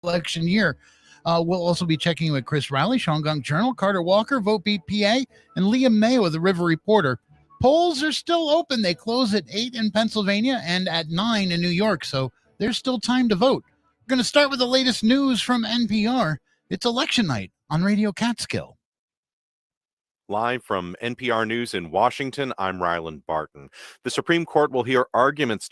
election year. We'll also be checking in with Chris Rowley, Shawangunk Journal, Carter Walker, Votebeat PA, and Liam Mayo of the River Reporter. Polls are still open. They close at 8 in Pennsylvania and at 9 in New York, so there's still time to vote. We're going to start with the latest news from NPR. It's election night on Radio Catskill. Live from NPR News in Washington, I'm Ryland Barton. The Supreme Court will hear arguments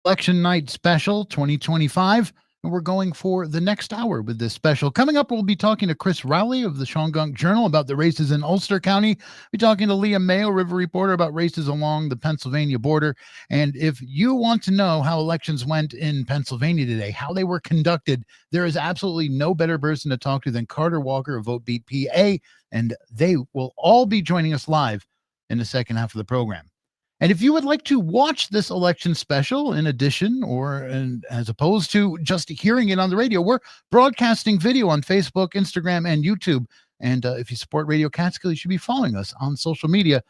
Election Night Special 2025. And we're going for the next hour with this special. Coming up, we'll be talking to Chris Rowley of the Shawangunk Journal about the races in Ulster County. We'll be talking to Liam Mayo, River Reporter, about races along the Pennsylvania border. And if you want to know how elections went in Pennsylvania today, how they were conducted, there is absolutely no better person to talk to than Carter Walker of Votebeat PA. And they will all be joining us live in the second half of the program. And if you would like to watch this election special in addition or as opposed to just hearing it on the radio, we're broadcasting video on Facebook, Instagram, and YouTube. And if you support Radio Catskill, you should be following us on social media.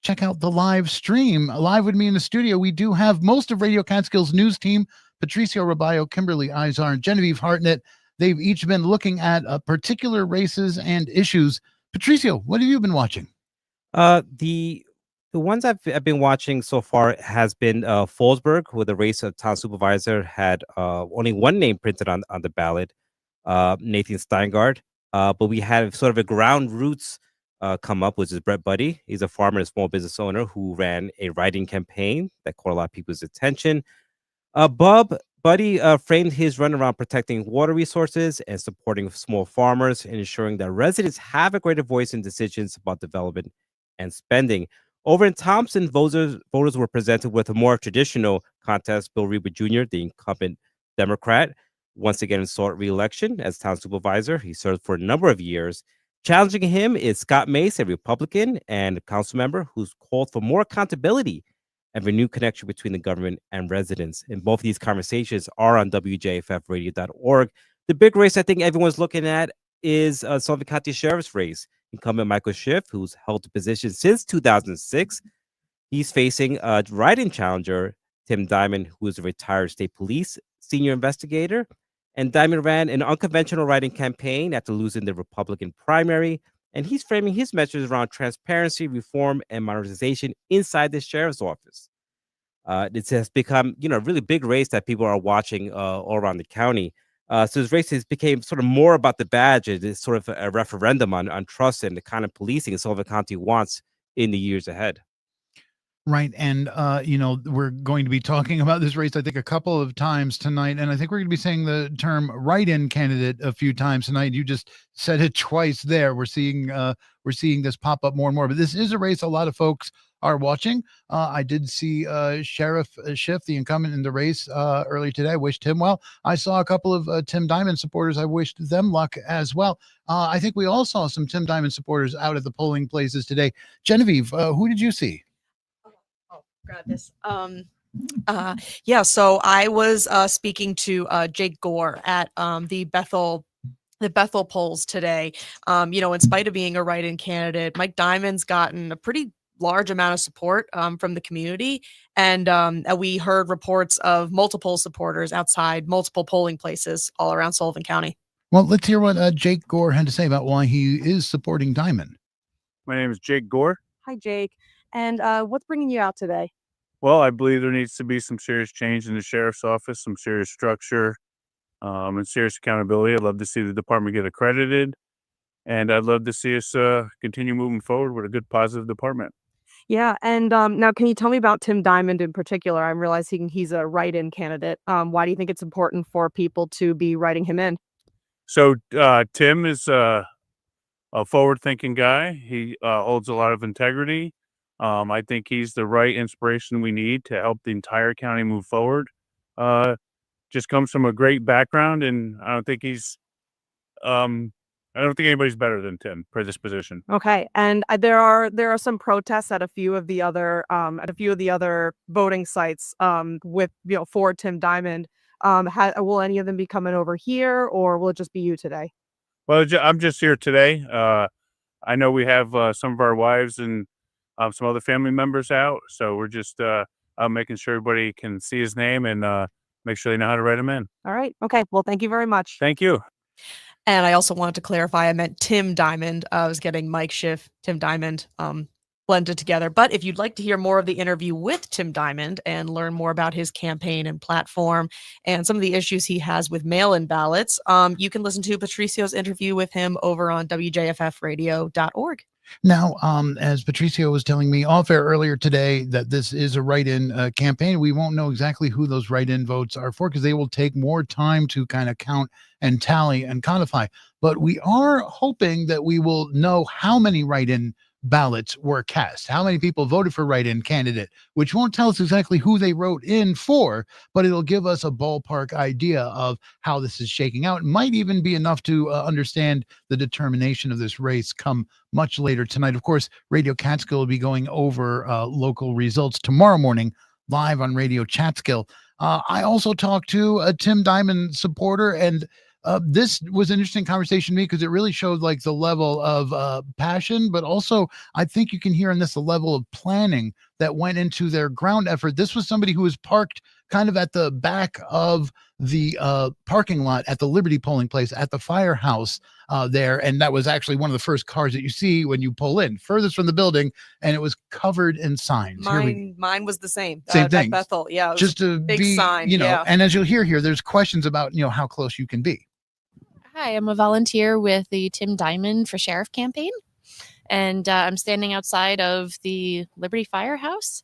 Check out the live stream. Live with me in the studio, we do have most of Radio Catskill's news team, Patricio Robayo, Kimberly Izar, and Genevieve Hartnett. They've each been looking at particular races and issues. Patricio, what have you been watching? The ones I've been watching so far has been Fallsburg, where the race of town supervisor had only one name printed on the ballot, Nathan Steingard. But we have sort of a ground roots come up, which is Brett Buddy. He's a farmer and small business owner who ran a writing campaign that caught a lot of people's attention. Buddy framed his run around protecting water resources and supporting small farmers and ensuring that residents have a greater voice in decisions about development and spending. Over in Thompson, voters were presented with a more traditional contest. Bill Reba Jr., the incumbent Democrat, once again sought re-election as town supervisor. He served for a number of years. Challenging him is Scott Mace, a Republican and a council member who's called for more accountability and renewed connection between the government and residents. And both of these conversations are on WJFFradio.org. The big race I think everyone's looking at is Sullivan County Sheriff's race. Incumbent Michael Schiff, who's held the position since 2006, he's facing a write-in challenger, Tim Diamond, who is a retired state police senior investigator. And Diamond ran an unconventional write-in campaign after losing the Republican primary. And he's framing his messages around transparency, reform, and modernization inside the sheriff's office. It has become, a really big race that people are watching all around the county. So this race has became sort of more about the badge. It is sort of a referendum on trust and the kind of policing Sullivan County wants in the years ahead. Right. And, we're going to be talking about this race, I think, a couple of times tonight. And I think we're going to be saying the term write-in candidate a few times tonight. You just said it twice there. We're seeing this pop up more and more. But this is a race a lot of folks are watching. I did see Sheriff Schiff, the incumbent in the race, earlier today. I wished him well. I saw a couple of Tim Diamond supporters. I wished them luck as well. I think we all saw some Tim Diamond supporters out at the polling places today. Genevieve, who did you see? Grab this. So I was speaking to Jake Gore at the Bethel polls today. In spite of being a write-in candidate, Mike Diamond's gotten a pretty large amount of support from the community, and we heard reports of multiple supporters outside multiple polling places all around Sullivan County. Well, let's hear what Jake Gore had to say about why he is supporting Diamond. My name is Jake Gore. Hi, Jake. And what's bringing you out today? Well, I believe there needs to be some serious change in the sheriff's office, some serious structure, and serious accountability. I'd love to see the department get accredited, and I'd love to see us continue moving forward with a good, positive department. Yeah, and now can you tell me about Tim Diamond in particular? I'm realizing he's a write-in candidate. Why do you think it's important for people to be writing him in? So Tim is a forward-thinking guy. He holds a lot of integrity. I think he's the right inspiration we need to help the entire county move forward. Just comes from a great background, and I don't think anybody's better than Tim for this position. Okay, and there are some protests at a few of the other voting sites with for Tim Diamond. Will any of them be coming over here, or will it just be you today? Well, I'm just here today. I know we have some of our wives and some other family members out, so we're just making sure everybody can see his name and make sure they know how to write him in. All right. Okay. Well, thank you very much. Thank you. And I also wanted to clarify, I meant Tim Diamond. I was getting Mike Schiff, Tim Diamond blended together. But if you'd like to hear more of the interview with Tim Diamond and learn more about his campaign and platform and some of the issues he has with mail-in ballots, you can listen to Patricio's interview with him over on WJFFradio.org. Now, as Patricio was telling me off air earlier today that this is a write-in campaign, we won't know exactly who those write-in votes are for because they will take more time to kind of count and tally and codify. But we are hoping that we will know how many write-in ballots were cast, how many people voted for write-in candidate, which won't tell us exactly who they wrote in for, but it'll give us a ballpark idea of how this is shaking out. It might even be enough to understand the determination of this race come much later tonight. Of course, Radio Catskill will be going over local results tomorrow morning live on Radio Catskill. I also talked to a Tim Diamond supporter, and this was an interesting conversation to me because it really showed like the level of passion, but also I think you can hear in this the level of planning that went into their ground effort. This was somebody who was parked kind of at the back of the parking lot at the Liberty polling place at the firehouse there. And that was actually one of the first cars that you see when you pull in furthest from the building, and it was covered in signs. Mine was the same. Same thing. Bethel. Yeah. It was just to big be, sign. And as you'll hear here, there's questions about, how close you can be. Hi, I'm a volunteer with the Tim Diamond for Sheriff campaign, and I'm standing outside of the Liberty Firehouse,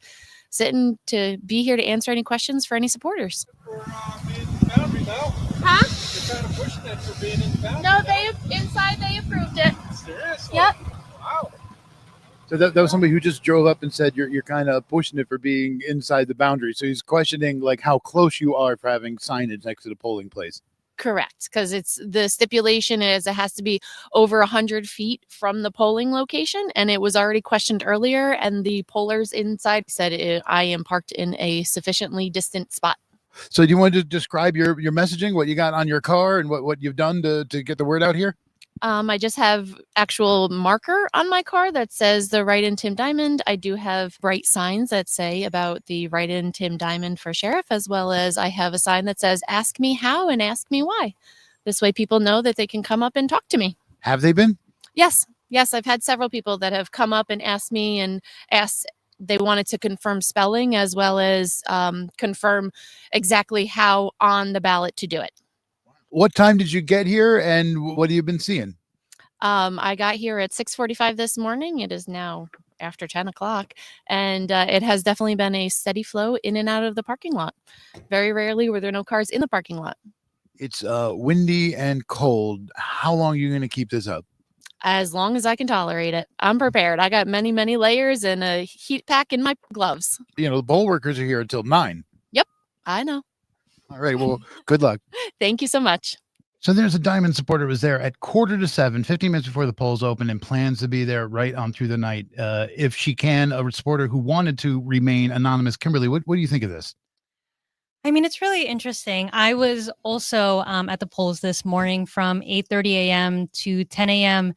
sitting to be here to answer any questions for any supporters. Huh? They're kind of pushing it for being in the boundary. No, they approved it. Seriously? Yep. Wow. So that was somebody who just drove up and said you're kind of pushing it for being inside the boundary. So he's questioning like how close you are for having signage next to the polling place. Correct, because it's the stipulation is it has to be over 100 feet from the polling location, and it was already questioned earlier, and the pollers inside said I am parked in a sufficiently distant spot. So do you want to describe your messaging, what you got on your car and what you've done to get the word out here? I just have actual marker on my car that says the write-in Tim Diamond. I do have bright signs that say about the write-in Tim Diamond for sheriff, as well as I have a sign that says ask me how and ask me why. This way people know that they can come up and talk to me. Have they been? Yes. I've had several people that have come up and asked me and they wanted to confirm spelling as well as confirm exactly how on the ballot to do it. What time did you get here and what have you been seeing? I got here at 6:45 this morning. It is now after 10 o'clock, and it has definitely been a steady flow in and out of the parking lot. Very rarely were there no cars in the parking lot. It's windy and cold. How long are you going to keep this up? As long as I can tolerate it. I'm prepared. I got many, many layers and a heat pack in my gloves. You know, the poll workers are here until 9. Yep, I know. All right. Well, good luck. Thank you so much. So there's a Diamond supporter who was there at 6:45, 15 minutes before the polls open, and plans to be there right on through the night. If she can, a supporter who wanted to remain anonymous. Kimberly, what do you think of this? I mean, it's really interesting. I was also at the polls this morning from 8:30 a.m. to 10 a.m.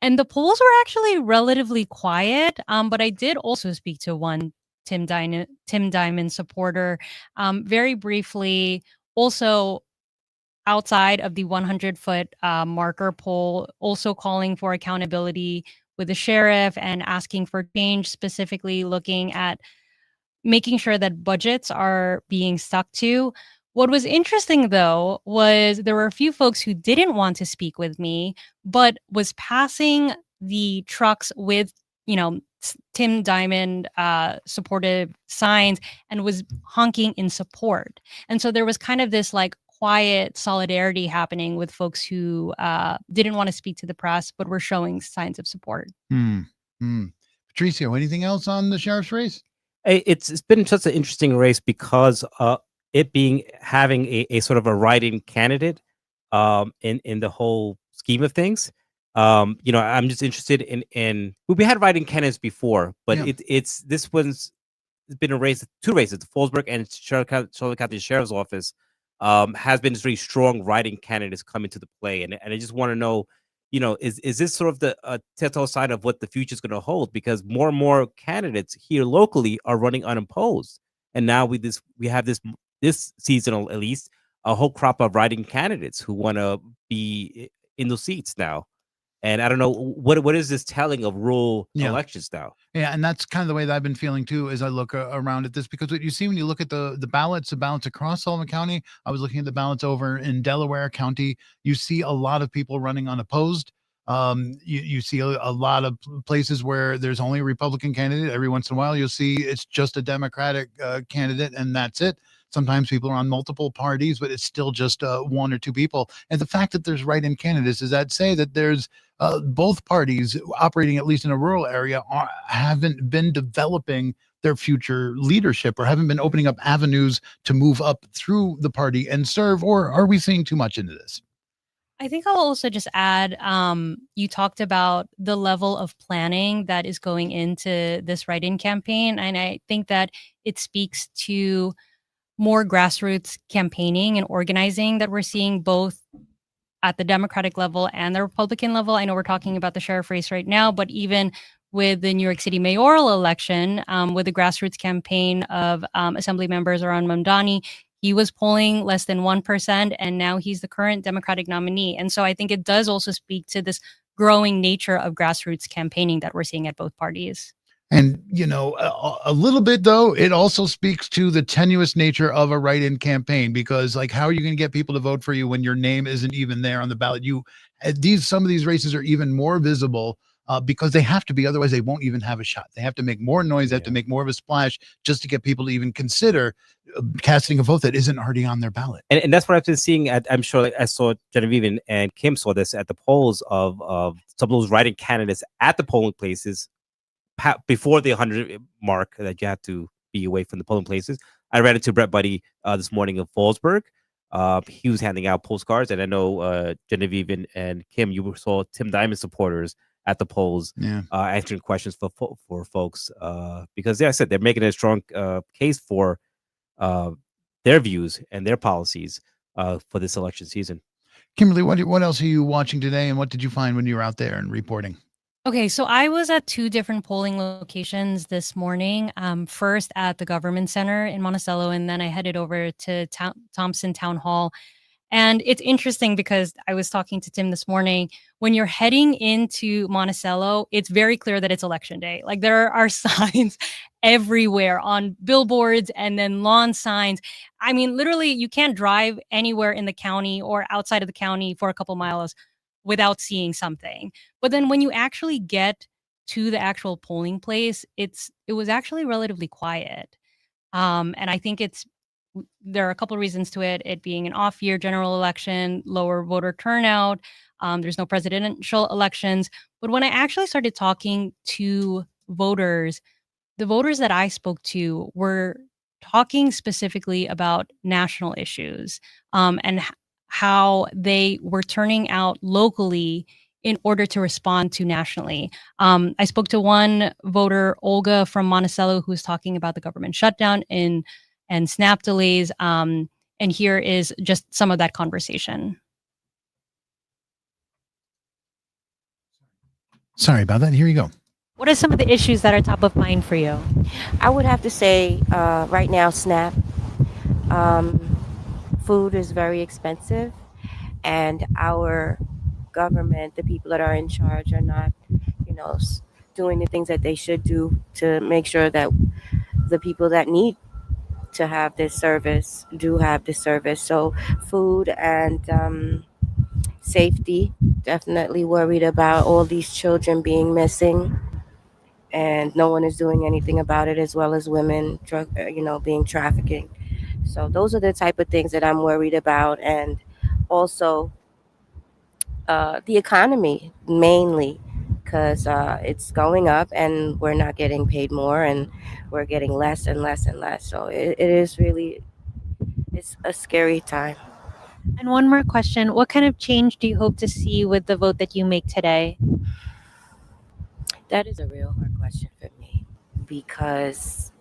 And the polls were actually relatively quiet. But I did also speak to one Tim Diamond supporter very briefly. Also, outside of the 100-foot marker poll, also calling for accountability with the sheriff and asking for change, specifically looking at making sure that budgets are being stuck to. What was interesting, though, was there were a few folks who didn't want to speak with me, but was passing the trucks with, Tim Diamond supportive signs and was honking in support. And so there was kind of this like quiet solidarity happening with folks who didn't want to speak to the press, but were showing signs of support. Patricio, anything else on the sheriff's race? It's been such an interesting race because it having a sort of a write-in candidate in the whole scheme of things. I'm just interested in we had write-in candidates before, but this one's been a race, 2 races, the Fallsburg and Charlotte County Sheriff's Office has been very strong write-in candidates coming to the play, and I just want to know, is this sort of the telltale sign of what the future is going to hold? Because more and more candidates here locally are running unopposed, and now we have this seasonal, at least, a whole crop of write-in candidates who want to be in those seats now. And I don't know what is this telling of rural elections now. Yeah, and that's kind of the way that I've been feeling too as I look around at this, because what you see when you look at the ballots across Sullivan County, I was looking at the ballots over in Delaware County. You see a lot of people running unopposed. You see a lot of places where there's only a Republican candidate. Every once in a while, you'll see it's just a Democratic candidate, and that's it. Sometimes people are on multiple parties, but it's still just 1 or 2 people. And the fact that there's write-in candidates is that say that there's both parties operating, at least in a rural area, haven't been developing their future leadership or haven't been opening up avenues to move up through the party and serve. Or are we seeing too much into this? I think I'll also just add, you talked about the level of planning that is going into this write-in campaign. And I think that it speaks to more grassroots campaigning and organizing that we're seeing both at the Democratic level and the Republican level. I know we're talking about the sheriff race right now, but even with the New York City mayoral election, with the grassroots campaign of Assembly members Ron Mamdani, he was polling less than 1%, and now he's the current Democratic nominee. And so I think it does also speak to this growing nature of grassroots campaigning that we're seeing at both parties. And, a little bit, though, it also speaks to the tenuous nature of a write-in campaign, because how are you going to get people to vote for you when your name isn't even there on the ballot? Some of these races are even more visible because they have to be. Otherwise, they won't even have a shot. They have to make more noise. They have to make more of a splash just to get people to even consider casting a vote that isn't already on their ballot. And that's what I've been seeing. I'm sure I saw Genevieve and Kim saw this at the polls of some of those write-in candidates at the polling places before the 100 mark that you have to be away from the polling places. I ran into Brett Buddy this morning of Fallsburg. He was handing out postcards, and I know Genevieve and Kim, you saw Tim Diamond supporters at the polls, answering questions for folks, because, I said they're making a strong case for their views and their policies for this election season. Kimberly, what else are you watching today, and what did you find when you were out there and reporting? Okay, so I was at 2 different polling locations this morning. First at the Government Center in Monticello, and then I headed over to Thompson Town Hall. And it's interesting because I was talking to Tim this morning. When you're heading into Monticello, it's very clear that it's election day. Like, there are signs everywhere on billboards and then lawn signs. I mean, literally, you can't drive anywhere in the county or outside of the county for a couple miles without seeing something. But then when you actually get to the actual polling place, it was actually relatively quiet. And I think there are a couple of reasons to it. It being an off-year general election, lower voter turnout. There's no presidential elections. But when I actually started talking to voters, the voters that I spoke to were talking specifically about national issues, and how they were turning out locally in order to respond to nationally. I spoke to one voter, Olga from Monticello, who was talking about the government shutdown and SNAP delays. And here is just some of that conversation. Sorry about that. Here you go. What are some of the issues that are top of mind for you? I would have to say right now, SNAP. Food is very expensive, and our government, the people that are in charge, are not, doing the things that they should do to make sure that the people that need to have this service do have this service. So food and safety, definitely worried about all these children being missing, and no one is doing anything about it, as well as women being trafficking. So those are the type of things that I'm worried about. And also the economy, mainly, because it's going up and we're not getting paid more, and we're getting less and less and less. So it is really, it's a scary time. And one more question. What kind of change do you hope to see with the vote that you make today? That is a real hard question for me, because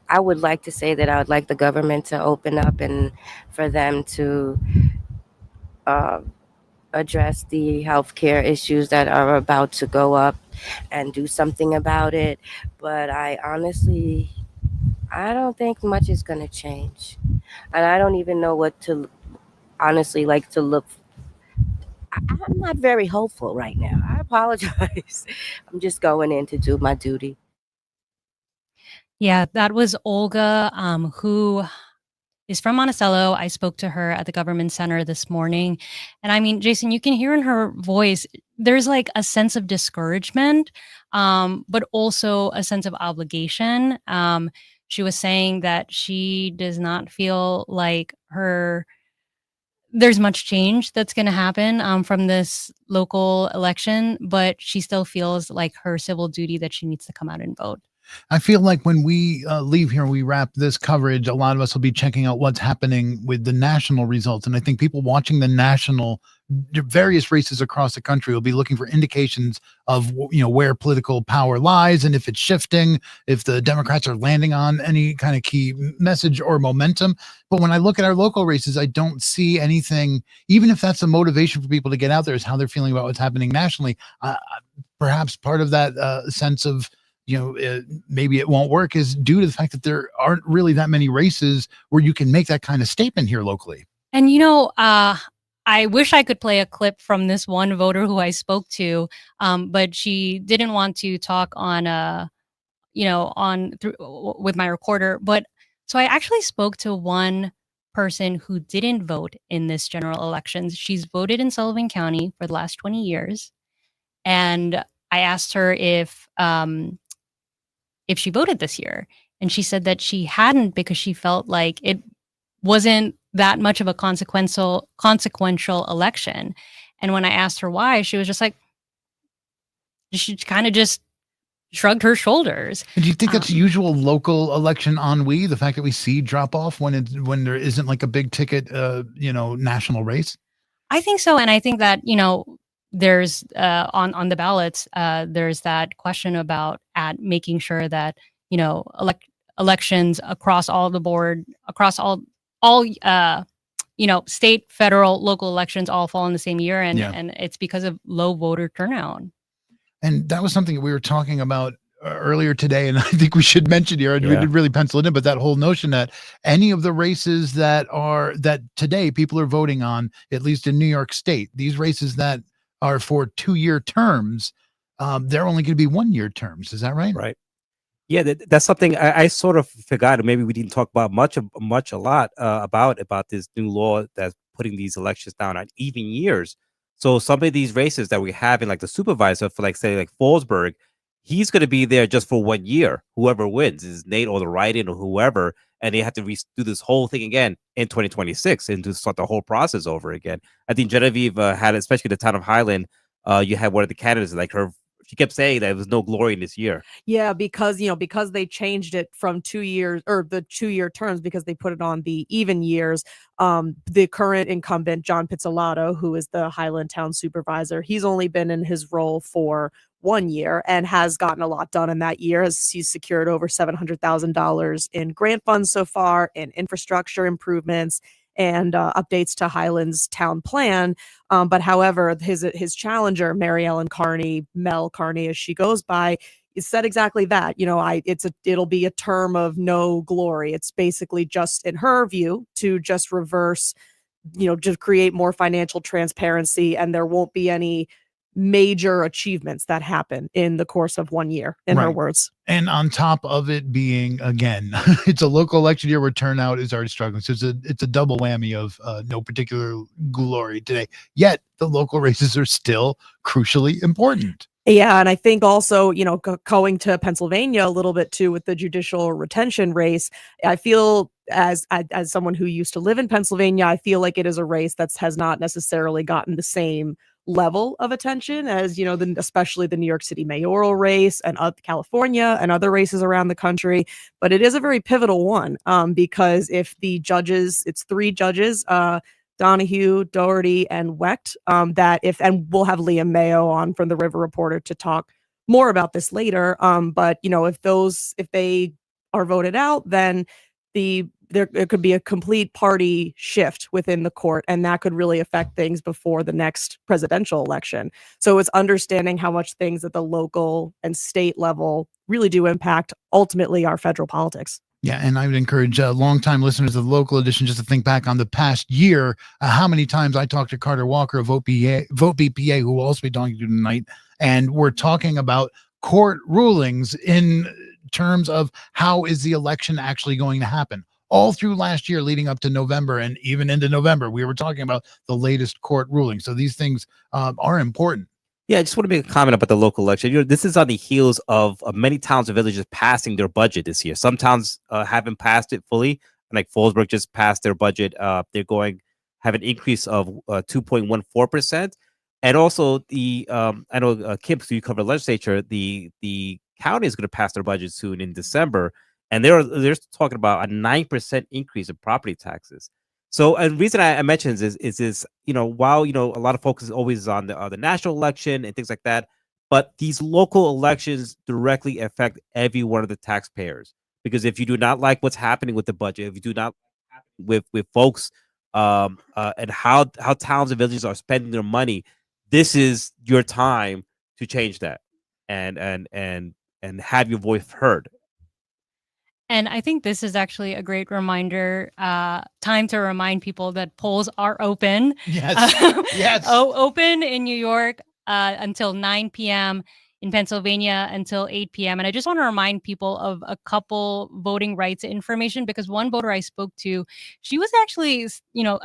I would like to say that I would like the government to open up and for them to address the healthcare issues that are about to go up and do something about it. But I don't think much is going to change. And I don't even know what to honestly like to look. I'm not very hopeful right now. I apologize. I'm just going in to do my duty. Yeah, that was Olga, who is from Monticello. I spoke to her at the Government Center this morning. And I mean, Jason, you can hear in her voice, there's like a sense of discouragement, but also a sense of obligation. She was saying that she does not feel like there's much change that's going to happen from this local election, but she still feels like her civil duty that she needs to come out and vote. I feel like when we leave here, we wrap this coverage, a lot of us will be checking out what's happening with the national results. And I think people watching the various races across the country will be looking for indications of, where political power lies, and if it's shifting, if the Democrats are landing on any kind of key message or momentum. But when I look at our local races, I don't see anything, even if that's the motivation for people to get out there, is how they're feeling about what's happening nationally. Perhaps part of that sense of, maybe it won't work is due to the fact that there aren't really that many races where you can make that kind of statement here locally. And, I wish I could play a clip from this one voter who I spoke to, but she didn't want to talk on, with my recorder. But so I actually spoke to one person who didn't vote in this general elections. She's voted in Sullivan County for the last 20 years. And I asked her if she voted this year. And she said that she hadn't because she felt like it wasn't that much of a consequential election. And when I asked her why, she was just like, she kind of just shrugged her shoulders. And do you think that's usual local election ennui? The fact that we see drop off when there isn't like a big ticket, national race. I think so, and I think that there's on the ballots there's that question about making sure that elections across all the board, across all state, federal, local elections all fall in the same year, and it's because of low voter turnout. And that was something that we were talking about earlier today, and I think we should mention here, and we didn't really pencil it in, but that whole notion that any of the races that today people are voting on, at least in New York State, these races that are for 2-year terms, they're only going to be 1-year terms. Is that right? Right. Yeah, that's something I sort of forgot, and maybe we didn't talk about a lot about this new law that's putting these elections down on even years. So some of these races that we have in like the supervisor for like Fallsburg, he's going to be there just for 1 year. Whoever wins is Nate or the write-in or whoever, and they have to do this whole thing again in 2026 and to start the whole process over again. I think Genevieve had, especially the town of Highland, you had one of the candidates she kept saying that there was no glory in this year. Yeah, because they changed it from 2 years, or the 2-year terms, because they put it on the even years. The current incumbent, John Pizzolatto, who is the Highland Town Supervisor, he's only been in his role for 1 year and has gotten a lot done in that year, as he's secured over $700,000 in grant funds so far, in infrastructure improvements and updates to Highland's town plan. But however, his challenger, Mary Ellen Carney, Mel Carney as she goes by, said exactly that. It'll be a term of no glory. It's basically just, in her view, to just reverse, just create more financial transparency, and there won't be any major achievements that happen in the course of 1 year, in her words. And on top of it being, again, it's a local election year where turnout is already struggling. So it's a double whammy of no particular glory today. Yet the local races are still crucially important. Yeah, and I think also, going to Pennsylvania a little bit too with the judicial retention race, I feel as someone who used to live in Pennsylvania, I feel like it is a race that has not necessarily gotten the same level of attention as especially the New York City mayoral race and California and other races around the country. But it is a very pivotal one, because if the judges, it's 3 judges, Donahue, Doherty, and Wecht, and we'll have Liam Mayo on from the River Reporter to talk more about this later. But if they are voted out, then it could be a complete party shift within the court, and that could really affect things before the next presidential election. So it's understanding how much things at the local and state level really do impact ultimately our federal politics. Yeah, and I would encourage longtime listeners of the local edition just to think back on the past year, how many times I talked to Carter Walker of Votebeat PA, who will also be talking to tonight, and we're talking about court rulings in terms of how is the election actually going to happen. All through last year leading up to November and even into November, we were talking about the latest court ruling. So these things are important. Yeah, I just want to make a comment about the local election. This is on the heels of many towns and villages passing their budget this year. Some towns haven't passed it fully. Like Fallsburg just passed their budget. They're have an increase of 2.14%. And also I know Kim, so you cover the legislature, the county is going to pass their budget soon in December. And they're talking about a 9% increase in property taxes. So, and the reason I mention this is while a lot of focus is always on the national election and things like that, but these local elections directly affect every one of the taxpayers. Because if you do not like what's happening with the budget, if you do not with folks and how towns and villages are spending their money, this is your time to change that and have your voice heard. And I think this is actually a great reminder, time to remind people that polls are open. Yes. Yes. Open in New York until 9 p.m., in Pennsylvania until 8 p.m. And I just want to remind people of a couple voting rights information, because one voter I spoke to, she was actually,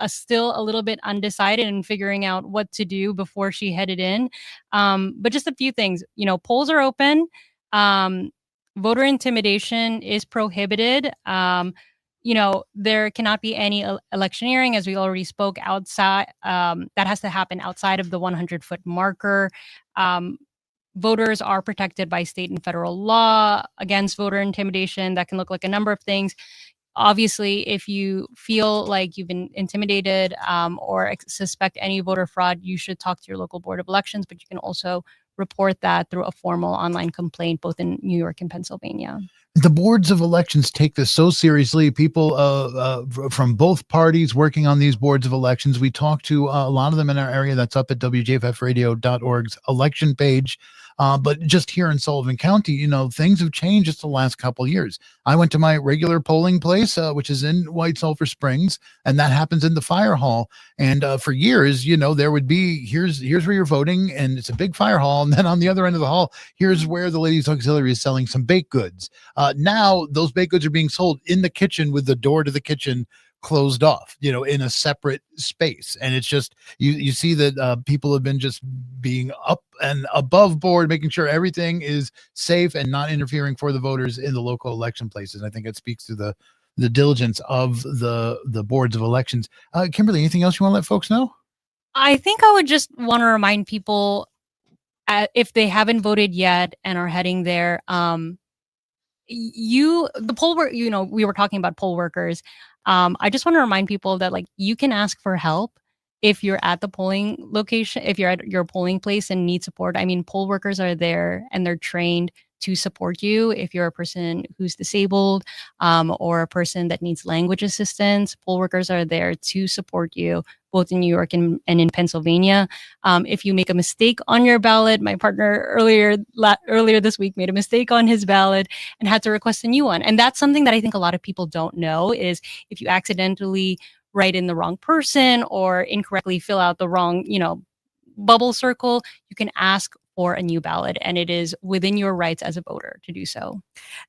still a little bit undecided and figuring out what to do before she headed in. But just a few things, polls are open. Voter intimidation is prohibited. There cannot be any electioneering, as we already spoke, outside. That has to happen outside of the 100-foot marker. voters are protected by state and federal law against voter intimidation. That can look like a number of things. Obviously, if you feel like you've been intimidated or suspect any voter fraud, you should talk to your local board of elections, but you can also report that through a formal online complaint, both in New York and Pennsylvania. The boards of elections take this so seriously. People from both parties working on these boards of elections. We talk to a lot of them in our area. That's up at wjffradio.org's election page. But just here in Sullivan County, you know, things have changed just the last couple of years. I went to my regular polling place, which is in White Sulphur Springs, and that happens in the fire hall. And for years, you know, there would be, here's where you're voting, and it's a big fire hall. And then on the other end of the hall, here's where the ladies' auxiliary is selling some baked goods. Now those baked goods are being sold in the kitchen with the door to the kitchen closed off, you know, in a separate space. And it's just, you see that people have been just being up and above board, making sure everything is safe and not interfering for the voters in the local election places. I think it speaks to the diligence of the boards of elections. Kimberly, anything else you want to let folks know? I think I would just want to remind people, if they haven't voted yet and are heading there, we were talking about poll workers. I just want to remind people that, like, you can ask for help if you're at the polling location, if you're at your polling place and need support. I mean, poll workers are there and they're trained to support you. If you're a person who's disabled or a person that needs language assistance, poll workers are there to support you, both in New York and in Pennsylvania. If you make a mistake on your ballot, my partner earlier this week made a mistake on his ballot and had to request a new one. And that's something that I think a lot of people don't know, is if you accidentally write in the wrong person or incorrectly fill out the wrong, bubble circle, you can ask for a new ballot, and it is within your rights as a voter to do so.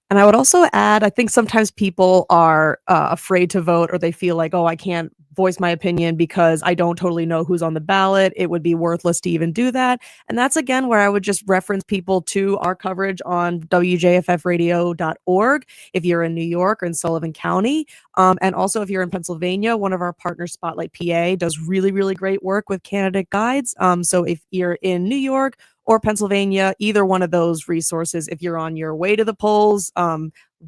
And I would also add, I think sometimes people are afraid to vote, or they feel like, oh, I can't voice my opinion because I don't totally know who's on the ballot. It would be worthless to even do that. And that's, again, where I would just reference people to our coverage on wjffradio.org if you're in New York or in Sullivan County. And also, if you're in Pennsylvania, one of our partners, Spotlight PA, does really, really great work with candidate guides. So if you're in New York or Pennsylvania, either one of those resources, if you're on your way to the polls,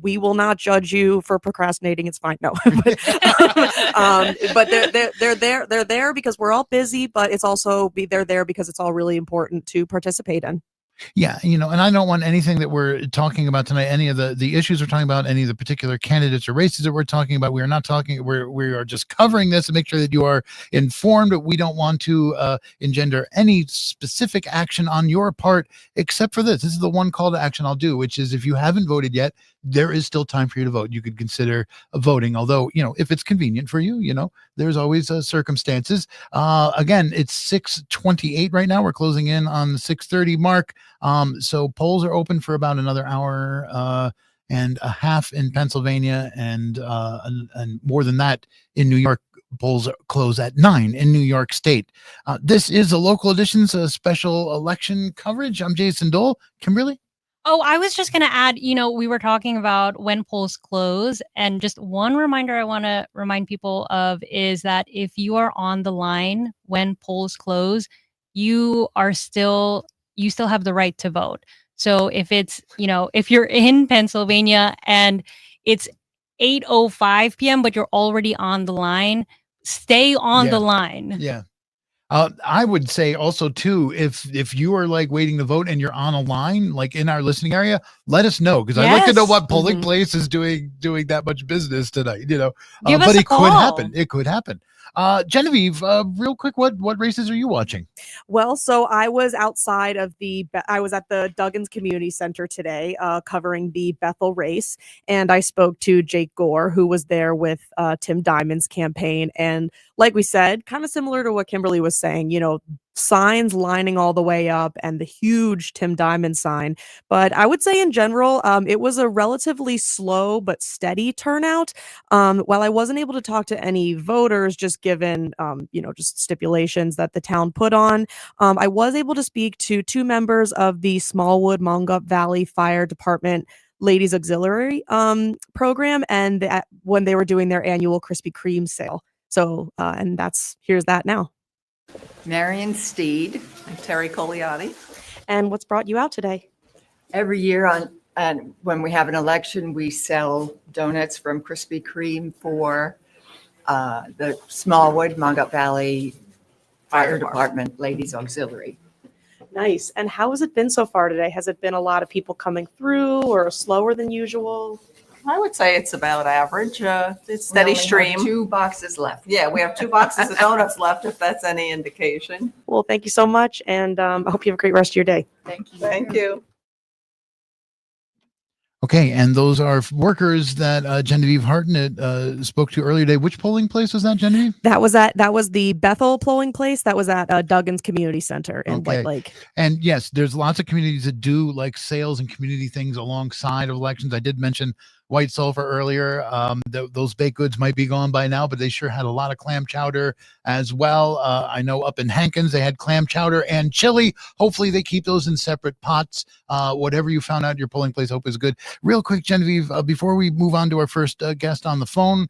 we will not judge you for procrastinating. It's fine. No, but they're there because we're all busy, but it's also they're there because it's all really important to participate in. Yeah, and I don't want anything that we're talking about tonight, any of the issues we're talking about, any of the particular candidates or races that we're talking about. We are not talking, we are just covering this to make sure that you are informed. But we don't want to engender any specific action on your part, except for this. This is the one call to action I'll do, which is, if you haven't voted yet, there is still time for you to vote. You could consider voting, although, if it's convenient for you, there's always circumstances. Again, it's 6:28 right now. We're closing in on the 6:30 mark. So polls are open for about another hour and a half in Pennsylvania, and more than that in New York. Polls close at 9 in New York State. This is a Local Editions special election coverage. I'm Jason Dole. Kimberly? Oh, I was just going to add, we were talking about when polls close, and just one reminder I want to remind people of is that if you are on the line when polls close, you still have the right to vote. So if it's, if you're in Pennsylvania and it's 8:05 p.m., but you're already on the line, stay on the line. Yeah. I would say also too, if you are like waiting to vote and you're on a line, like in our listening area, let us know, because I'd like to know what polling place is doing that much business tonight. Give us but a call. It could happen. Genevieve, real quick, what races are you watching? Well, so I was outside of I was at the Duggins Community Center today, covering the Bethel race, and I spoke to Jake Gore, who was there with Tim Diamond's campaign. And like we said, kind of similar to what Kimberly was saying, signs lining all the way up and the huge Tim Diamond sign. But I would say in general, it was a relatively slow but steady turnout. While I wasn't able to talk to any voters, just given, just stipulations that the town put on, I was able to speak to two members of the Smallwood Mongup Valley Fire Department Ladies Auxiliary program, and when they were doing their annual Krispy Kreme sale. So, and here's that now. Marion Steed and Terry Coliati. and what's brought you out today? Every year and when we have an election, we sell donuts from Krispy Kreme for the Smallwood, Mongat Valley Fire Department Ladies Auxiliary. Nice. And how has it been so far today? Has it been a lot of people coming through or slower than usual? I would say it's about average. It's We steady only have stream. 2 boxes left. Yeah, we have 2 boxes of donuts left, if that's any indication. Well, thank you so much, and I hope you have a great rest of your day. Thank you. Thank you. Okay, and those are workers that Genevieve Hartnett spoke to earlier today. Which polling place was that, Genevieve? That was the Bethel polling place. That was at Duggan's Community Center in White Lake. And yes, there's lots of communities that do like sales and community things alongside of elections. I did mention White Sulphur earlier. Those baked goods might be gone by now, but they sure had a lot of clam chowder as well. I know up in Hankins, they had clam chowder and chili. Hopefully they keep those in separate pots. Whatever you found out at your polling place, hope is good. Real quick, Genevieve, before we move on to our first guest on the phone,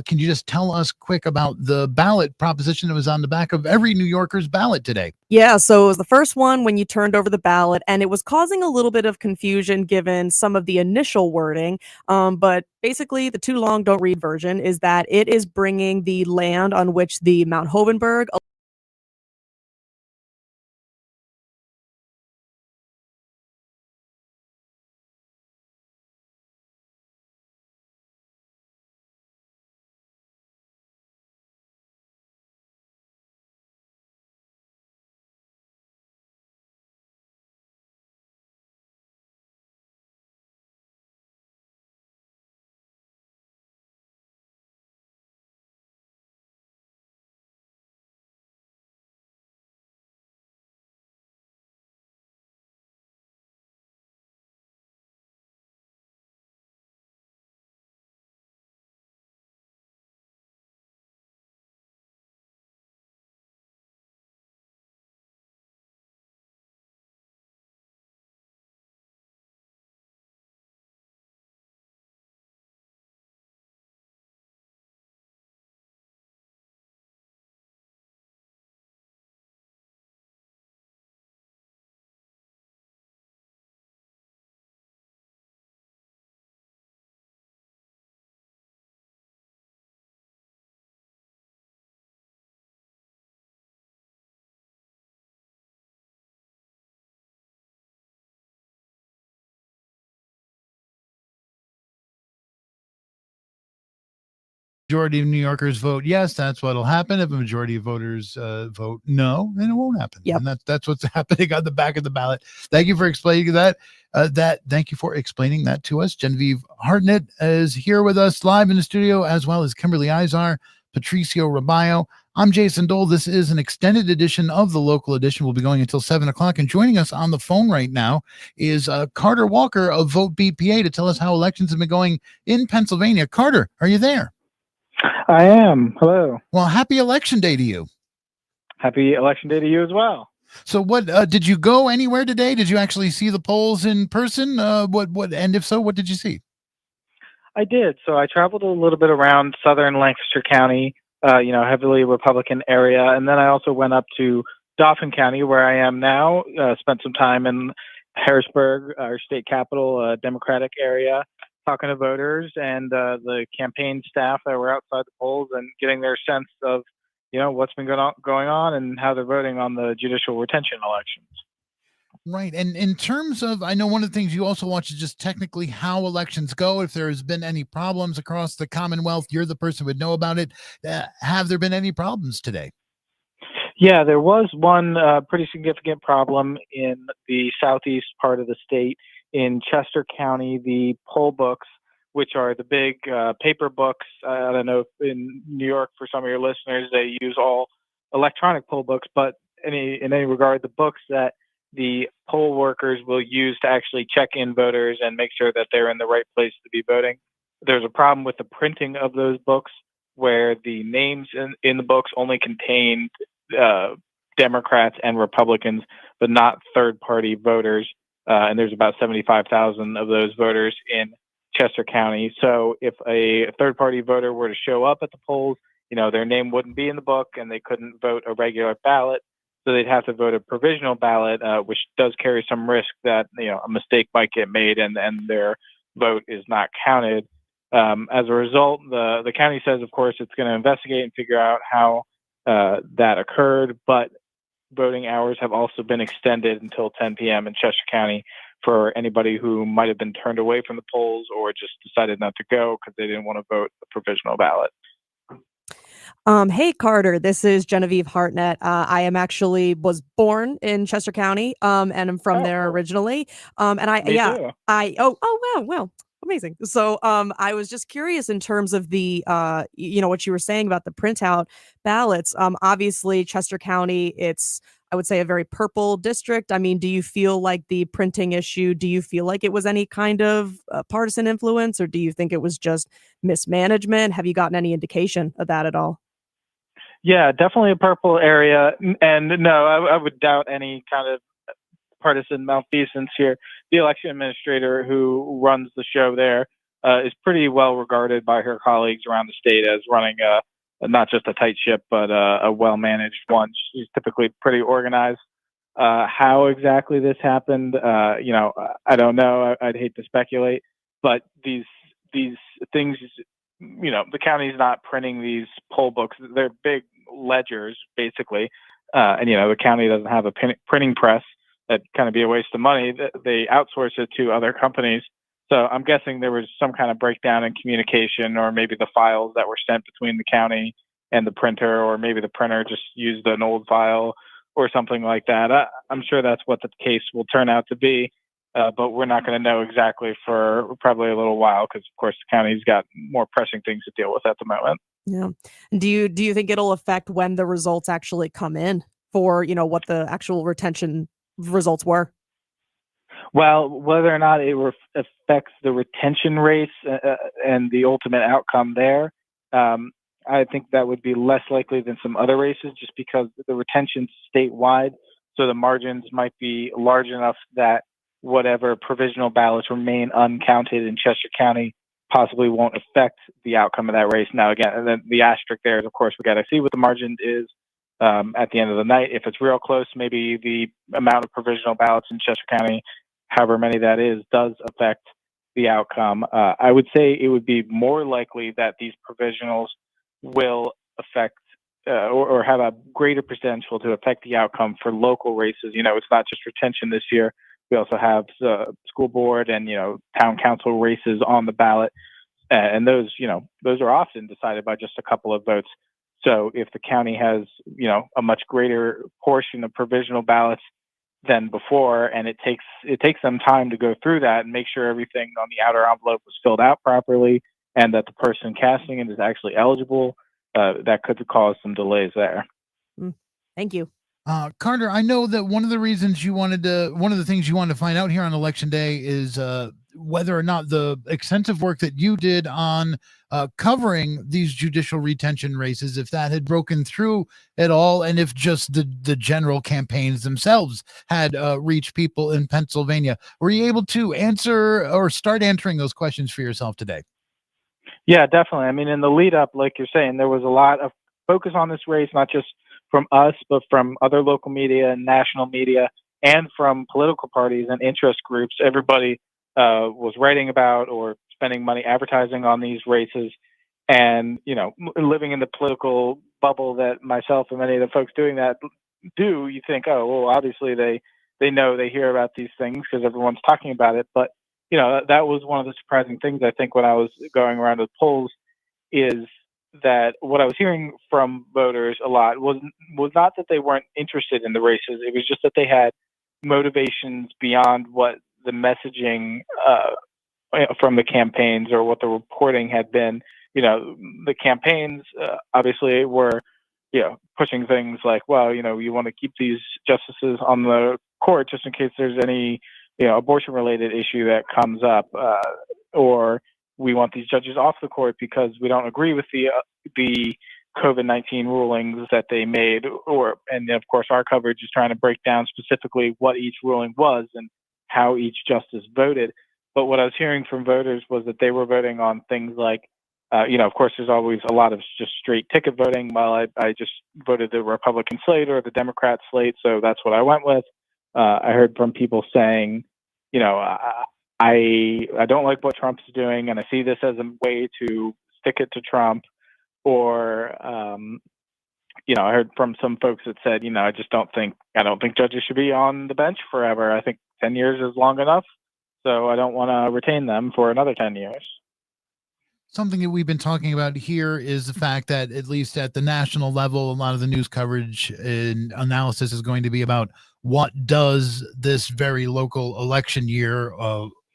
can you just tell us quick about the ballot proposition that was on the back of every New Yorker's ballot today? Yeah, so it was the first one when you turned over the ballot, and it was causing a little bit of confusion given some of the initial wording. But basically, the too long don't read version is that it is bringing the land on which the Mount Hovenberg Majority of New Yorkers vote yes, that's what'll happen. If a majority of voters vote no, then it won't happen. Yep. And that's what's happening on the back of the ballot. Thank you for explaining that. Thank you for explaining that to us. Genevieve Hartnett is here with us live in the studio, as well as Kimberly Izar, Patricio Robayo. I'm Jason Dole. This is an extended edition of the local edition. We'll be going until 7 o'clock. And joining us on the phone right now is Carter Walker of Votebeat PA to tell us how elections have been going in Pennsylvania. Carter, are you there? I am. Hello. Well, happy election day to you. Happy election day to you as well. So what did you go anywhere today? Did you actually see the polls in person? And if so, what did you see? I did. So I traveled a little bit around southern Lancaster County, heavily Republican area. And then I also went up to Dauphin County, where I am now, spent some time in Harrisburg, our state capital, Democratic area, talking to voters and the campaign staff that were outside the polls and getting their sense of, what's been going on and how they're voting on the judicial retention elections. Right. And in terms of, I know one of the things you also watch is just technically how elections go. If there has been any problems across the Commonwealth, you're the person who would know about it. Have there been any problems today? Yeah, there was one pretty significant problem in the southeast part of the state. In Chester County, the poll books, which are the big paper books, I don't know if in New York, for some of your listeners, they use all electronic poll books, but in any regard, the books that the poll workers will use to actually check in voters and make sure that they're in the right place to be voting. There's a problem with the printing of those books where the names in the books only contain Democrats and Republicans, but not third-party voters. And there's about 75,000 of those voters in Chester County. So if a third-party voter were to show up at the polls, their name wouldn't be in the book and they couldn't vote a regular ballot. So they'd have to vote a provisional ballot, which does carry some risk that a mistake might get made and their vote is not counted. As a result, the county says, of course, it's going to investigate and figure out how that occurred. But voting hours have also been extended until 10 p.m. in Chester County for anybody who might have been turned away from the polls or just decided not to go because they didn't want to vote a provisional ballot. Hey Carter, this is Genevieve Hartnett. I am actually was born in Chester County, and I'm from there originally. And Me too. Wow, amazing. So, I was just curious in terms of the, what you were saying about the printout ballots. Obviously Chester County, it's, I would say, a very purple district. I mean, do you feel like the printing issue, do you feel like it was any kind of partisan influence, or do you think it was just mismanagement? Have you gotten any indication of that at all? Yeah, definitely a purple area. And no, I would doubt any kind of partisan malfeasance here. The election administrator who runs the show there is pretty well regarded by her colleagues around the state as running not just a tight ship, but a well-managed one. She's typically pretty organized. How exactly this happened, I don't know. I'd hate to speculate, but these things, the county's not printing these poll books. They're big ledgers, basically, and the county doesn't have a printing press. That'd kind of be a waste of money. They outsource it to other companies. So I'm guessing there was some kind of breakdown in communication, or maybe the files that were sent between the county and the printer, or maybe the printer just used an old file or something like that. I'm sure that's what the case will turn out to be, but we're not going to know exactly for probably a little while because, of course, the county's got more pressing things to deal with at the moment. Yeah. Do you think it'll affect when the results actually come in for, what the actual retention results were? Well, whether or not it affects the retention race and the ultimate outcome there, I think that would be less likely than some other races just because the retention's statewide. So the margins might be large enough that whatever provisional ballots remain uncounted in Chester County possibly won't affect the outcome of that race. Now, again, and then the asterisk there is, of course, we got to see what the margin is at the end of the night. If it's real close, maybe the amount of provisional ballots in Chester County, however many that is, does affect the outcome. I would say it would be more likely that these provisionals will affect or have a greater potential to affect the outcome for local races. It's not just retention this year. We also have school board and, town council races on the ballot. And those are often decided by just a couple of votes. So if the county has, a much greater portion of provisional ballots than before, and it takes them time to go through that and make sure everything on the outer envelope was filled out properly and that the person casting it is actually eligible, that could cause some delays there. Thank you. Carter, I know that one of the things you wanted to find out here on election day is whether or not the extensive work that you did on covering these judicial retention races, if that had broken through at all, and if just the general campaigns themselves had reached people in Pennsylvania. Were you able to answer or start answering those questions for yourself today? Yeah, definitely. I mean, in the lead up, like you're saying, there was a lot of focus on this race, not just from us, but from other local media and national media, and from political parties and interest groups. Everybody was writing about or spending money advertising on these races. And, living in the political bubble that myself and many of the folks doing that do, you think, oh, well, obviously they hear about these things because everyone's talking about it. But, that was one of the surprising things, I think, when I was going around the polls, is that what I was hearing from voters a lot was not that they weren't interested in the races. It was just that they had motivations beyond what the messaging from the campaigns or what the reporting had been. The campaigns obviously were, pushing things like, well, you want to keep these justices on the court just in case there's any, abortion-related issue that comes up, or we want these judges off the court because we don't agree with the COVID-19 rulings that they made, and of course our coverage is trying to break down specifically what each ruling was and how each justice voted. But what I was hearing from voters was that they were voting on things like Of course, there's always a lot of just straight ticket voting. Well, I just voted the Republican slate or the Democrat slate, so that's what I went with. I heard from people saying, I don't like what Trump's doing, and I see this as a way to stick it to Trump. Or, I heard from some folks that said, I don't think judges should be on the bench forever. I think 10 years is long enough, so I don't want to retain them for another 10 years. Something that we've been talking about here is the fact that, at least at the national level, a lot of the news coverage and analysis is going to be about what does this very local election year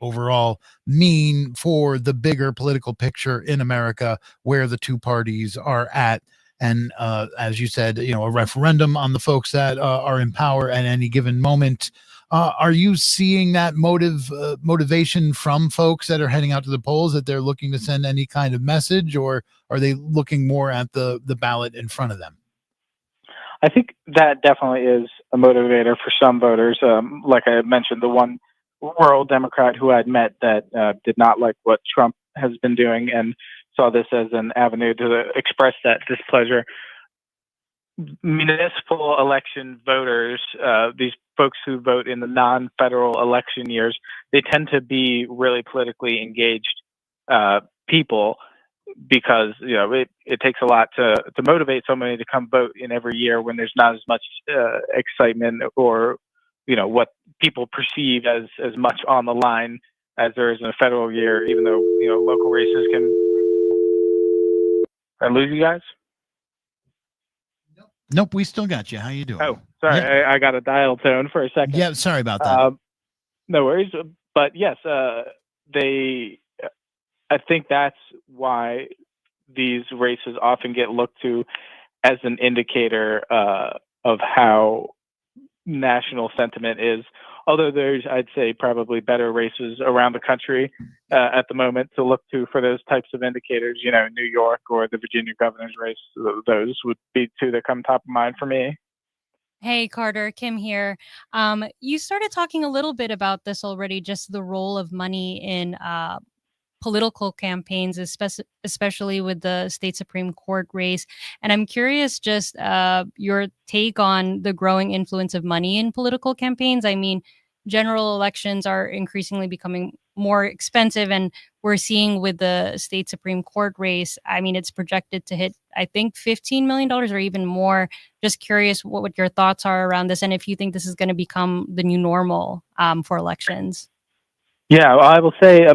overall mean for the bigger political picture in America, where the two parties are at. And as you said, a referendum on the folks that are in power at any given moment. Are you seeing that motivation from folks that are heading out to the polls, that they're looking to send any kind of message, or are they looking more at the ballot in front of them? I think that definitely is a motivator for some voters. Like I mentioned, the one rural Democrat who I'd met that did not like what Trump has been doing and saw this as an avenue to express that displeasure. Municipal election voters, these folks who vote in the non-federal election years, they tend to be really politically engaged people, because it takes a lot to motivate somebody to come vote in every year when there's not as much excitement or what people perceive as much on the line as there is in a federal year, even though local races can. Did I lose you guys? Nope, we still got you. How you doing? Oh, sorry, Yeah. I got a dial tone for a second. Yeah, sorry about that. No worries. But yes, I think that's why these races often get looked to as an indicator of how national sentiment is. Although there's, I'd say, probably better races around the country at the moment to look to for those types of indicators. New York or the Virginia governor's race. Those would be two that come top of mind for me. Hey, Carter, Kim here. You started talking a little bit about this already, just the role of money in political campaigns, especially with the state Supreme Court race. And I'm curious just your take on the growing influence of money in political campaigns. I mean, general elections are increasingly becoming more expensive, and we're seeing with the state Supreme Court race, I mean, it's projected to hit, I think, $15 million or even more. Just curious what your thoughts are around this, and if you think this is going to become the new normal for elections. Yeah, well, I will say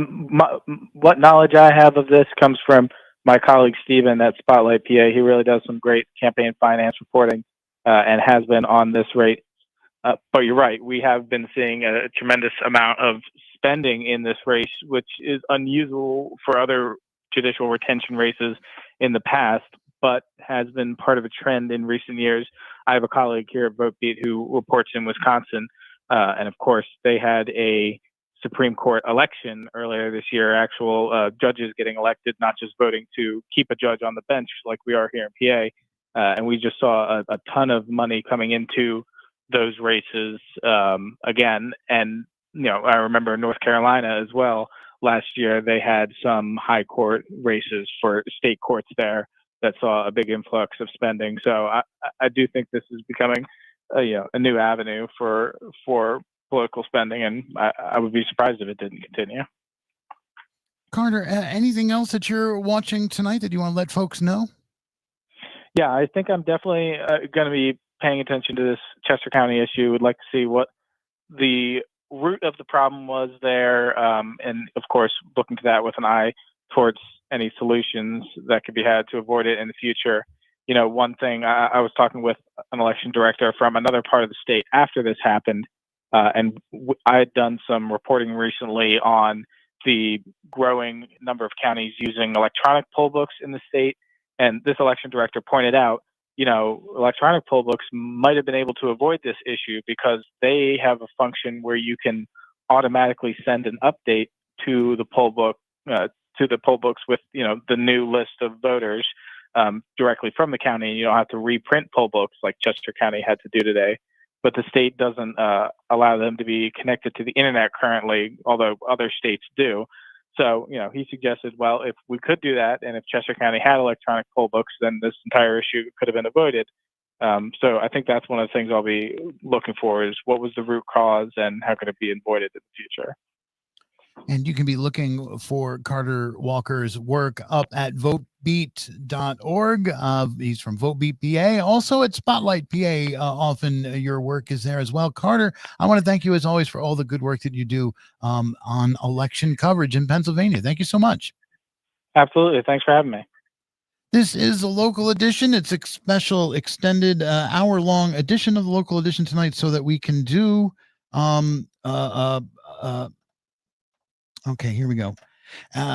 what knowledge I have of this comes from my colleague Stephen at Spotlight PA. He really does some great campaign finance reporting and has been on this rate. But you're right, we have been seeing a tremendous amount of spending in this race, which is unusual for other judicial retention races in the past, but has been part of a trend in recent years. I have a colleague here at Votebeat who reports in Wisconsin, and of course they had a Supreme Court election earlier this year, actual judges getting elected, not just voting to keep a judge on the bench like we are here in PA. And we just saw a ton of money coming into those races again. And, I remember North Carolina as well. Last year, they had some high court races for state courts there that saw a big influx of spending. So I do think this is becoming a new avenue for political spending, and I would be surprised if it didn't continue. Carter, anything else that you're watching tonight that you want to let folks know? Yeah, I think I'm definitely going to be paying attention to this Chester County issue. Would like to see what the root of the problem was there, and of course, looking to that with an eye towards any solutions that could be had to avoid it in the future. One thing, I was talking with an election director from another part of the state after this happened, and I had done some reporting recently on the growing number of counties using electronic poll books in the state. And this election director pointed out, electronic poll books might have been able to avoid this issue because they have a function where you can automatically send an update to the poll book, to the poll books with, the new list of voters directly from the county. You don't have to reprint poll books like Chester County had to do today. But the state doesn't allow them to be connected to the internet currently, although other states do. So, he suggested, well, if we could do that, and if Chester County had electronic poll books, then this entire issue could have been avoided. So I think that's one of the things I'll be looking for is what was the root cause and how could it be avoided in the future. And you can be looking for Carter Walker's work up at votebeat.org. He's from Votebeat PA. Also at Spotlight PA, often your work is there as well. Carter, I want to thank you as always for all the good work that you do on election coverage in Pennsylvania. Thank you so much. Absolutely. Thanks for having me. This is a local edition. It's a special extended hour-long edition of the local edition tonight so that we can do okay, here we go.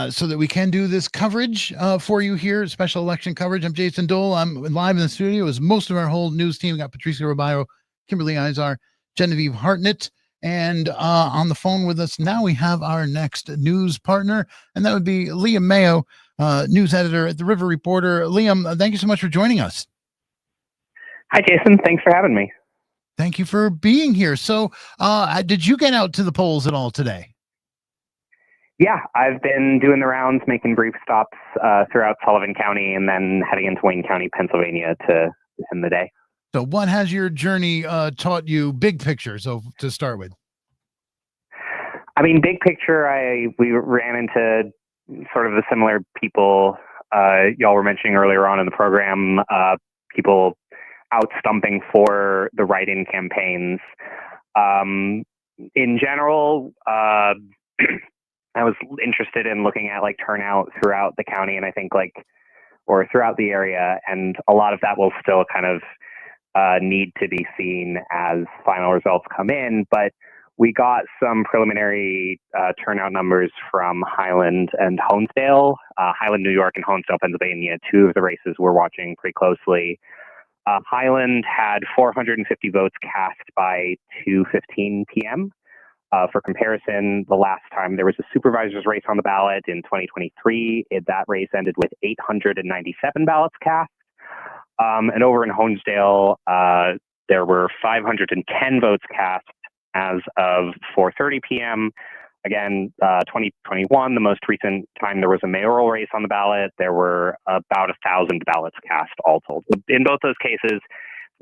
So that we can do this coverage for you here, special election coverage. I'm Jason Dole. I'm live in the studio as most of our whole news team. We got Patricio Robayo, Kimberly Izar, Genevieve Hartnett, and on the phone with us now we have our next news partner, and that would be Liam Mayo, news editor at the River Reporter. Liam, thank you so much for joining us. Hi, Jason. Thanks for having me. Thank you for being here. So did you get out to the polls at all today? Yeah, I've been doing the rounds, making brief stops throughout Sullivan County and then heading into Wayne County, Pennsylvania to end the day. So what has your journey taught you, big picture, so to start with? I mean, big picture, we ran into sort of the similar people y'all were mentioning earlier on in the program, people out stumping for the write-in campaigns. In general, I was interested in looking at turnout throughout the county and I think or throughout the area. And a lot of that will still kind of need to be seen as final results come in. But we got some preliminary turnout numbers from Highland and Honesdale, Highland, New York and Honesdale, Pennsylvania, two of the races we're watching pretty closely. Highland had 450 votes cast by 2:15 p.m. For comparison, the last time there was a supervisor's race on the ballot in 2023, that race ended with 897 ballots cast. And over in Honesdale, there were 510 votes cast as of 4:30 p.m. Again, 2021, the most recent time there was a mayoral race on the ballot, there were about 1,000 ballots cast all told. In both those cases,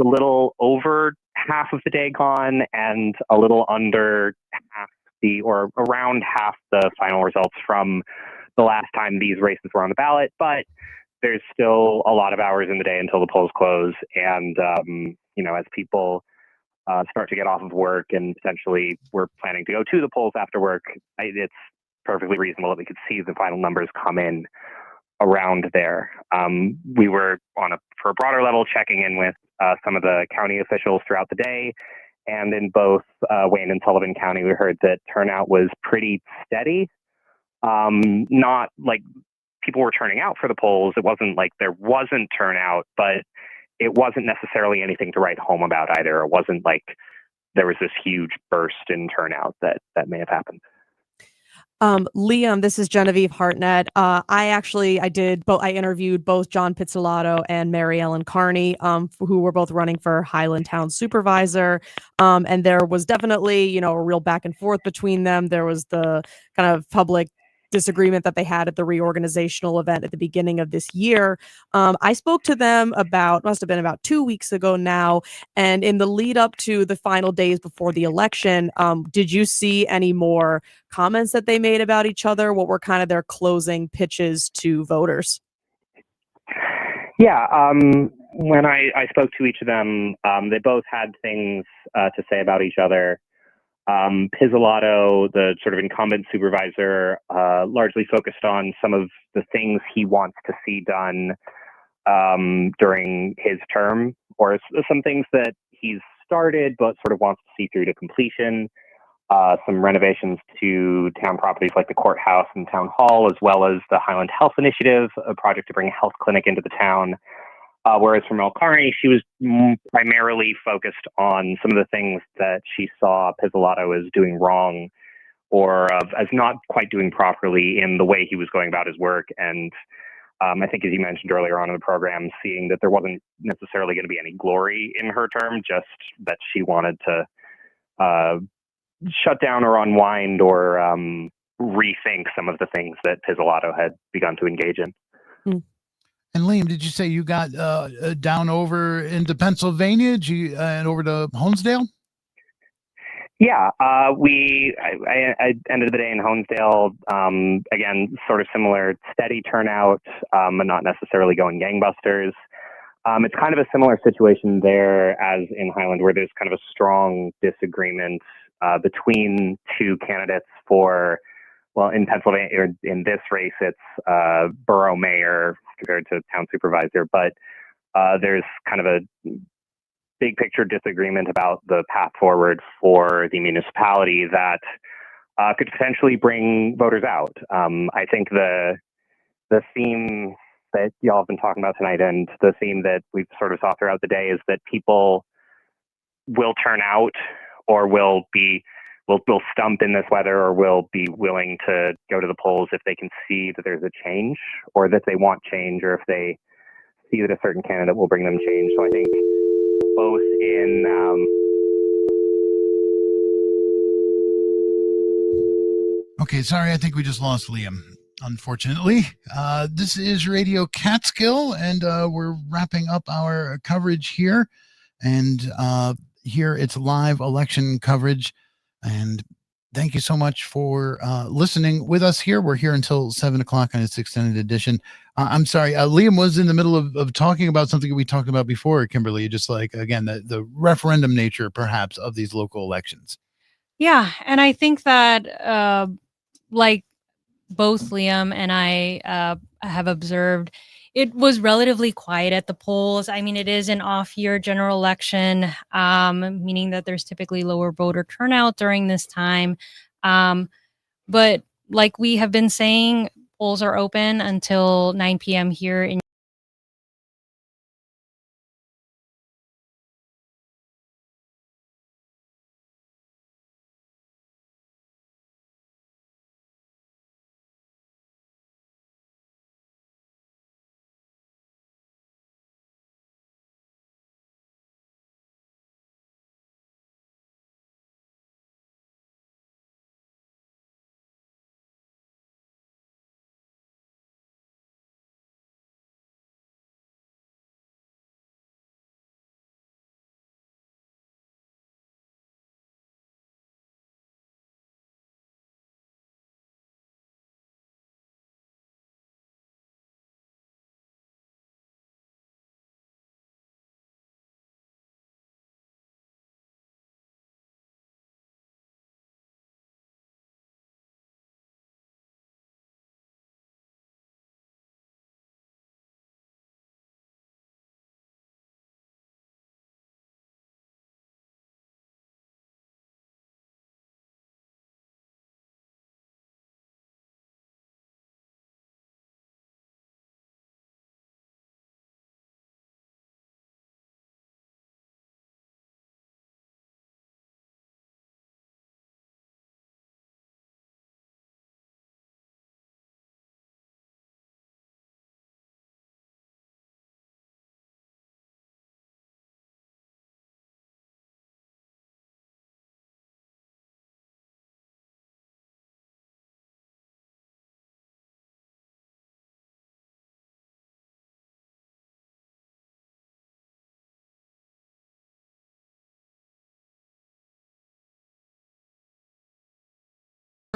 a little over half of the day gone and a little under half or around half the final results from the last time these races were on the ballot. But there's still a lot of hours in the day until the polls close. And, as people start to get off of work and potentially we're planning to go to the polls after work, it's perfectly reasonable that we could see the final numbers come in around there. We were for a broader level checking in with some of the county officials throughout the day, and in both Wayne and Sullivan County, we heard that turnout was pretty steady. Not like people were turning out for the polls. It wasn't like there wasn't turnout, but it wasn't necessarily anything to write home about either. It wasn't like there was this huge burst in turnout that may have happened. Liam, this is Genevieve Hartnett. I interviewed both John Pizzolatto and Mary Ellen Carney, who were both running for Highland Town Supervisor. And there was definitely, a real back and forth between them. There was the kind of public disagreement that they had at the reorganizational event at the beginning of this year. I spoke to them must have been about 2 weeks ago now. And in the lead up to the final days before the election, did you see any more comments that they made about each other? What were kind of their closing pitches to voters? Yeah, when I spoke to each of them, they both had things to say about each other. Pizzolatto, the sort of incumbent supervisor, largely focused on some of the things he wants to see done during his term, or some things that he's started but sort of wants to see through to completion. Some renovations to town properties like the courthouse and town hall, as well as the Highland Health Initiative, a project to bring a health clinic into the town. Whereas for Mel Carney, she was primarily focused on some of the things that she saw Pizzolatto as doing wrong or as not quite doing properly in the way he was going about his work. And I think, as you mentioned earlier on in the program, seeing that there wasn't necessarily going to be any glory in her term, just that she wanted to shut down or unwind or rethink some of the things that Pizzolatto had begun to engage in. And Liam, did you say you got down over into Pennsylvania and over to Honesdale? Yeah, I ended the day in Honesdale. Again, sort of similar, steady turnout, but not necessarily going gangbusters. It's kind of a similar situation there as in Highland, where there's kind of a strong disagreement between two candidates for, well, in Pennsylvania, or in this race, it's borough mayor compared to town supervisor, but there's kind of a big picture disagreement about the path forward for the municipality that could potentially bring voters out. I think the theme that y'all have been talking about tonight, and the theme that we've sort of saw throughout the day, is that people will turn out, or will stump in this weather, or will be willing to go to the polls if they can see that there's a change, or that they want change, or if they see that a certain candidate will bring them change. So I think both in Okay, sorry, I think we just lost Liam, unfortunately. This is Radio Catskill, and we're wrapping up our coverage here. And here it's live election coverage. And thank you so much for listening with us here. We're here until 7 o'clock on its extended edition. I'm sorry, Liam was in the middle of talking about something we talked about before, Kimberly, just like, again, the referendum nature, perhaps, of these local elections. Yeah, and I think that like both Liam and I have observed, it was relatively quiet at the polls. I mean, it is an off-year general election, meaning that there's typically lower voter turnout during this time. But like we have been saying, polls are open until 9 p.m. here in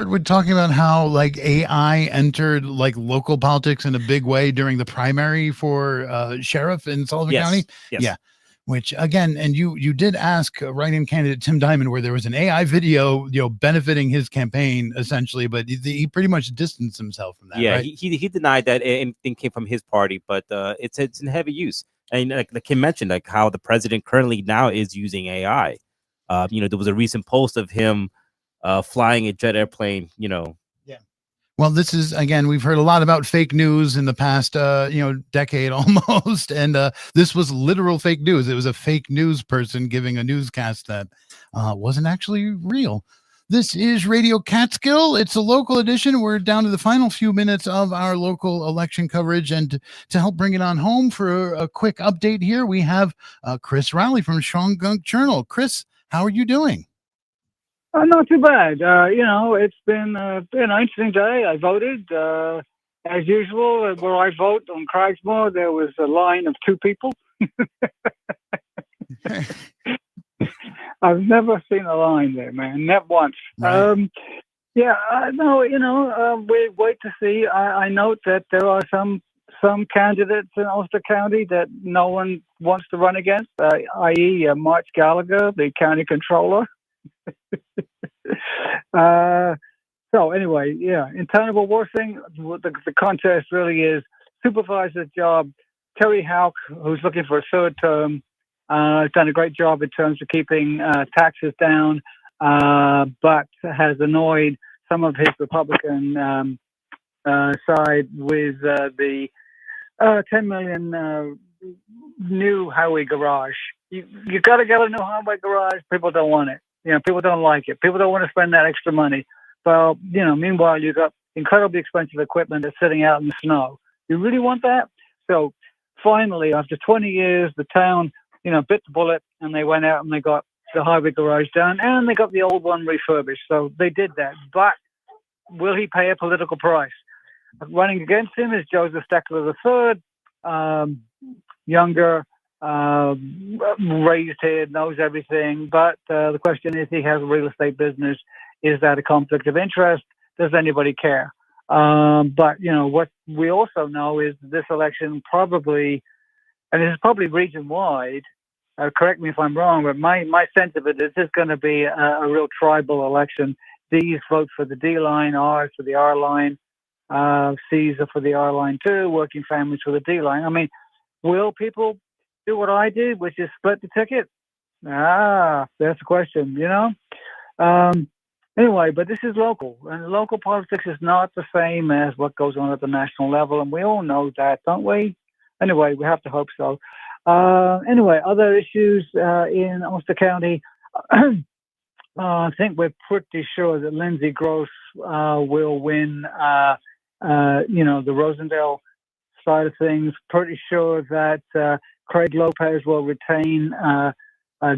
We're talking about how like AI entered like local politics in a big way during the primary for sheriff in Sullivan County. Yes. Yeah. Which again, and you did ask write-in candidate Tim Diamond, where there was an AI video, benefiting his campaign essentially, but he pretty much distanced himself from that. Yeah, right? he denied that anything came from his party, but it's in heavy use. And like Kim mentioned, like how the president currently now is using AI. There was a recent post of him flying a jet airplane. Well, this is, again, we've heard a lot about fake news in the past, decade almost. And this was literal fake news. It was a fake news person giving a newscast that wasn't actually real. This is Radio Catskill. It's a local edition. We're down to the final few minutes of our local election coverage. And to help bring it on home for a quick update here, we have Chris Rowley from Shawangunk Journal. Chris, how are you doing? Not too bad. It's been an interesting day. I voted as usual. Where I vote on Craigsmore, there was a line of 2 people. I've never seen a line there, man. Not once. Right. We wait to see. I note that there are some candidates in Ulster County that no one wants to run against, i.e. March Gallagher, the county controller. So anyway, in town of Warsing, the contest really is supervisor's job. Terry Houck, who's looking for a 3rd term, has done a great job in terms of keeping taxes down, but has annoyed some of his Republican side with the 10 million new highway garage. You got to get a new highway garage. People don't want it. People don't like it. People don't want to spend that extra money. Well, meanwhile, you've got incredibly expensive equipment that's sitting out in the snow. You really want that? So finally, after 20 years, the town, bit the bullet, and they went out and they got the highway garage done, and they got the old one refurbished. So they did that. But will he pay a political price? Running against him is Joseph Steckler III, younger, raised here, knows everything. But the question is, he has a real estate business. Is that a conflict of interest? Does anybody care? But what we also know is this election probably, and this is probably region-wide, correct me if I'm wrong, but my sense of it is this going to be a real tribal election. D's vote for the D line, R's for the R line, C's are for the R line too, working families for the D line. I mean, will people do what I did, which is split the ticket? That's the question, Anyway, but this is local, and local politics is not the same as what goes on at the national level, and we all know that, don't we? Anyway, we have to hope so. Anyway, other issues in Ulster County. I think we're pretty sure that Lindsay Gross will win, the Rosendale side of things. Pretty sure that Craig Lopez will retain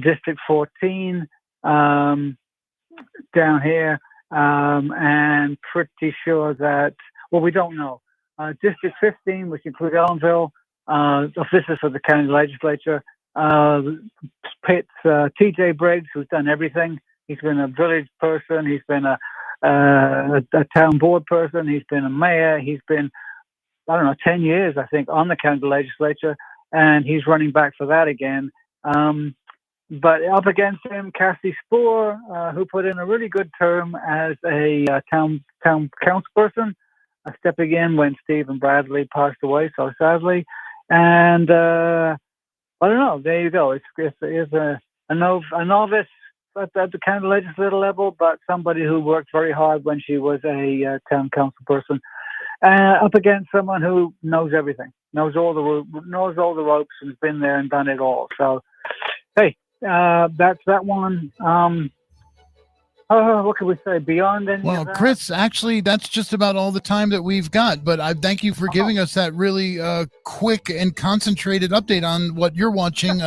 District 14 down here, and pretty sure that, well, we don't know. District 15, which includes Ellenville, this is for the county legislature, Pitt's T.J. Briggs, who's done everything. He's been a village person. He's been a town board person. He's been a mayor. He's been, 10 years, I think, on the county legislature, and he's running back for that again. But up against him, Cassie Spoor, who put in a really good term as a town councilperson, stepping in when Stephen Bradley passed away so sadly. And I don't know. There you go. It's a novice at the county legislative level, but somebody who worked very hard when she was a town councilperson. Up against someone who knows everything, knows all the ropes, and has been there and done it all. So, hey. That's that one. What can we say beyond any of that? Chris, actually, that's just about all the time that we've got. But I thank you for giving us that really quick and concentrated update on what you're watching.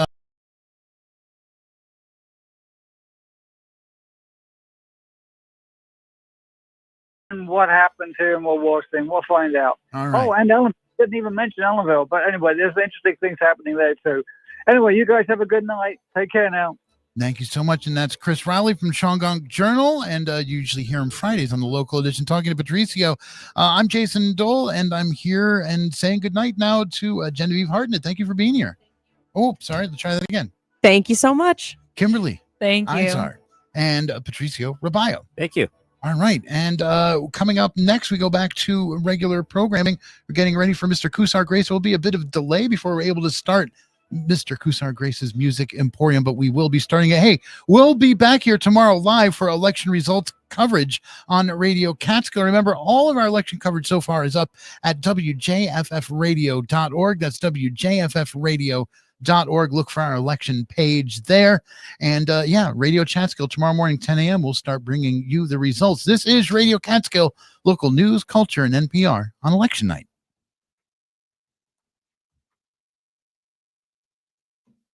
And what happened here in Warsing? We'll find out. All right. Oh, and Ellen didn't even mention Ellenville. But anyway, there's interesting things happening there too. Anyway, you guys have a good night. Take care now. Thank you so much. And that's Chris Rowley from Shawangunk Journal. And you usually hear him Fridays on the local edition talking to Patricio. I'm Jason Dole, and I'm here and saying good night now to Genevieve Hartnett. Thank you for being here. Oh, sorry. Let's try that again. Thank you so much. Kimberly. Thank you. Izar, and Patricio Robayo. Thank you. All right. And coming up next, we go back to regular programming. We're getting ready for Mr. Kusar Grace. There will be a bit of delay before we're able to start Mr. Kusar Grace's Music Emporium, but we will be starting it. Hey, we'll be back here tomorrow live for election results coverage on Radio Catskill. Remember, all of our election coverage so far is up at wjffradio.org. That's wjffradio.org. Look for our election page there. And Radio Catskill tomorrow morning, 10 a.m. We'll start bringing you the results. This is Radio Catskill, local news, culture, and NPR on election night.